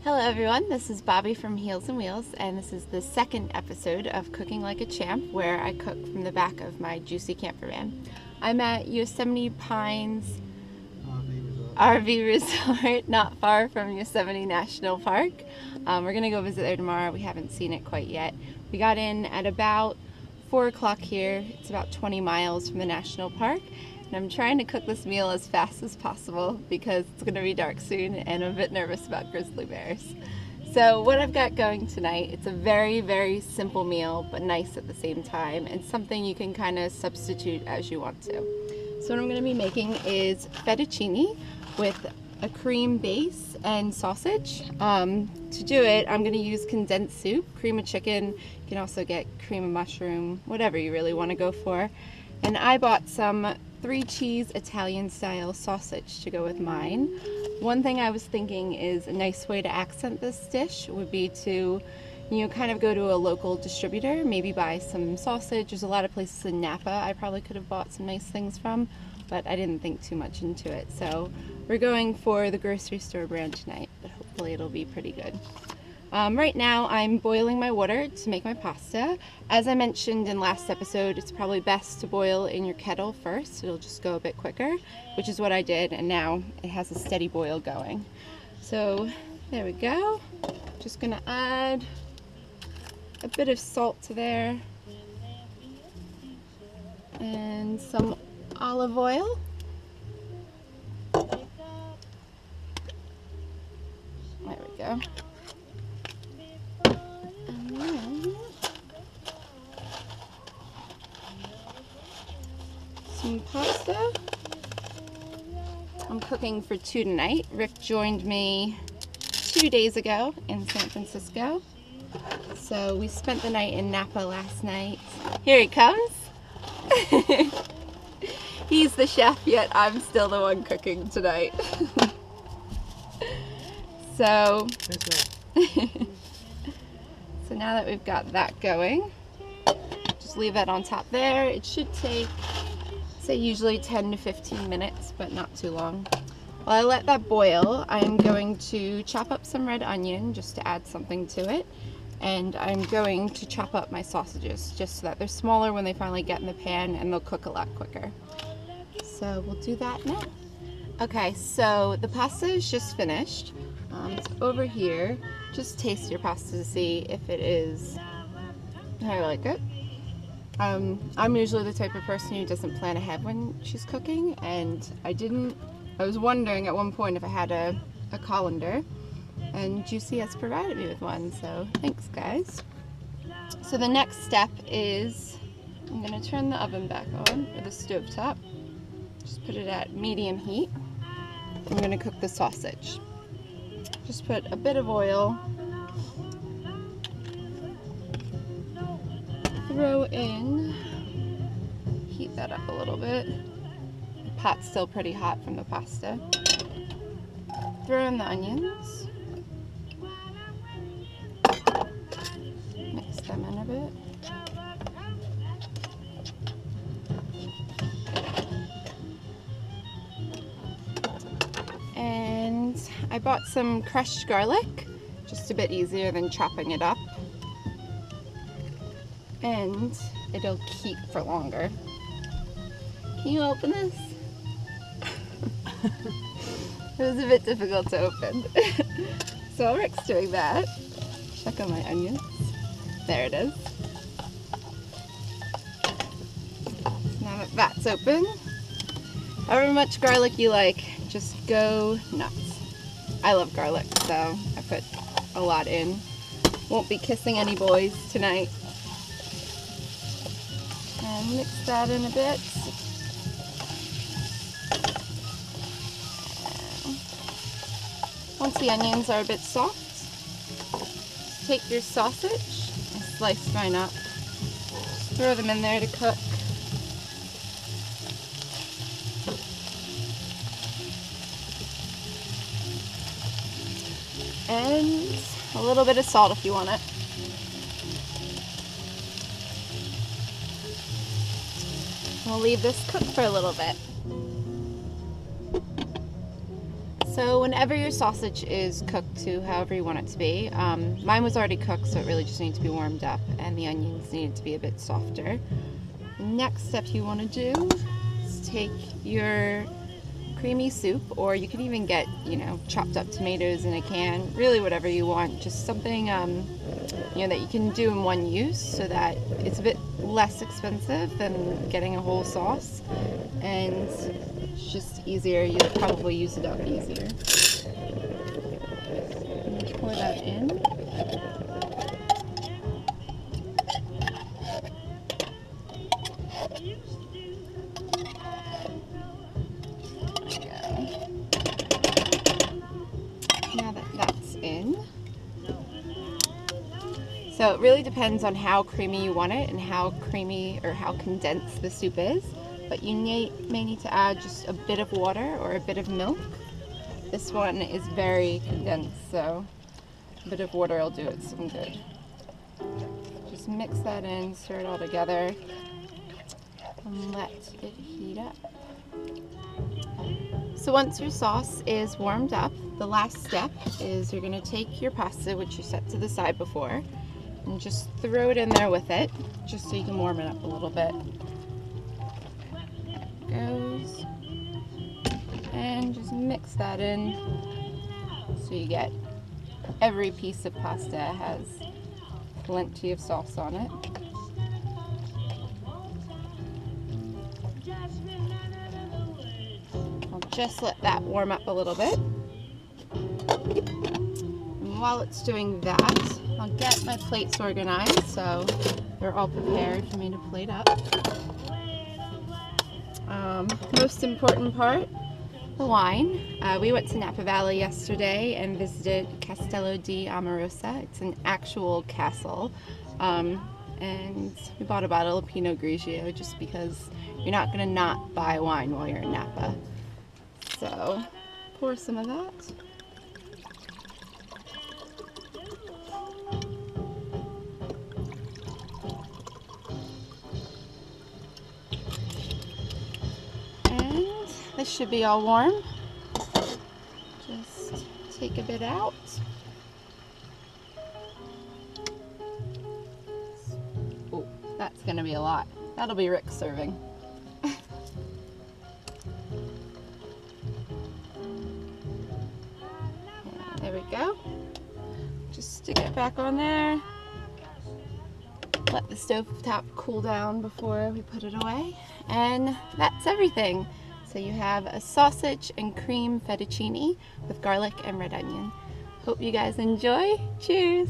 Hello everyone, this is Bobby from Heels and Wheels, and this is the second episode of Cooking Like a Champ, where I cook from the back of my Jucy camper van. I'm at Yosemite Pines RV Resort, not far from Yosemite National Park. We're going to go visit there tomorrow. We haven't seen it quite yet. We got in at about 4 o'clock here. It's about 20 miles from the national park. And I'm trying to cook this meal as fast as possible because it's going to be dark soon and I'm a bit nervous about grizzly bears. So what I've got going tonight, it's a very, very simple meal, but nice at the same time, and something you can kind of substitute as you want to. So what I'm going to be making is fettuccine with a cream base and sausage. To do it, I'm going to use condensed soup, cream of chicken. You can also get cream of mushroom, whatever you really want to go for. And I bought some 3-cheese Italian style sausage to go with mine. One thing I was thinking is a nice way to accent this dish would be to, kind of go to a local distributor, maybe buy some sausage. There's a lot of places in Napa I probably could have bought some nice things from, but I didn't think too much into it. So we're going for the grocery store brand tonight, but hopefully it'll be pretty good. Right now I'm boiling my water to make my pasta. As I mentioned in last episode, it's probably best to boil in your kettle first. It'll just go a bit quicker, which is what I did, and now it has a steady boil going. So there we go. Just gonna add a bit of salt to there and some olive oil. There we go. Some pasta. I'm cooking for 2 tonight. Rick joined me 2 days ago in San Francisco. So we spent the night in Napa last night. Here he comes. He's the chef, yet I'm still the one cooking tonight. So now that we've got that going, just leave that on top there. It should take, say, usually 10 to 15 minutes, but not too long. While I let that boil, I'm going to chop up some red onion just to add something to it. And I'm going to chop up my sausages just so that they're smaller when they finally get in the pan and they'll cook a lot quicker. So we'll do that now. Okay, so the pasta is just finished. It's over here. Just taste your pasta to see if it is how you like it. I'm usually the type of person who doesn't plan ahead when she's cooking, and I was wondering at one point if I had a colander, and Jucy has provided me with one, so thanks guys. So the next step is I'm going to turn the oven back on, or the stove top. Just put it at medium heat. I'm going to cook the sausage. Just put a bit of oil, throw in, heat that up a little bit. The pot's still pretty hot from the pasta. Throw in the onions, mix them in a bit. And I bought some crushed garlic, just a bit easier than chopping it up. And it'll keep for longer. Can you open this? It was a bit difficult to open. So while Rick's doing that, check on my onions. There it is. Now that that's open, however much garlic you like, just go nuts. I love garlic, so I put a lot in. Won't be kissing any boys tonight. And mix that in a bit. Once the onions are a bit soft, take your sausage. I sliced mine up. Just throw them in there to cook. And a little bit of salt if you want it. We'll leave this cook for a little bit. So whenever your sausage is cooked to however you want it to be, mine was already cooked, so it really just needed to be warmed up, and the onions needed to be a bit softer. The next step you want to do is take your creamy soup, or you can even get, chopped up tomatoes in a can, really whatever you want, just something, that you can do in one use so that it's a bit less expensive than getting a whole sauce, and it's just easier. You'll probably use it up easier. And pour that in. Now that that's in, so it really depends on how creamy you want it and how creamy or how condensed the soup is, but you may need to add just a bit of water or a bit of milk. This one is very condensed, so a bit of water will do it some good. Just mix that in, stir it all together, and let it heat up. So once your sauce is warmed up, the last step is you're going to take your pasta, which you set to the side before, and just throw it in there with it, just so you can warm it up a little bit. There it goes. And just mix that in so you get every piece of pasta has plenty of sauce on it. Just let that warm up a little bit. And while it's doing that, I'll get my plates organized so they're all prepared for me to plate up. Most important part, the wine. We went to Napa Valley yesterday and visited Castello di Amorosa. It's an actual castle. And we bought a bottle of Pinot Grigio just because you're not going to not buy wine while you're in Napa. So, pour some of that. And this should be all warm. Just take a bit out. Oh, that's going to be a lot. That'll be Rick serving. There we go. Just stick it back on there. Let the stove top cool down before we put it away. And that's everything. So you have a sausage and cream fettuccine with garlic and red onion. Hope you guys enjoy. Cheers!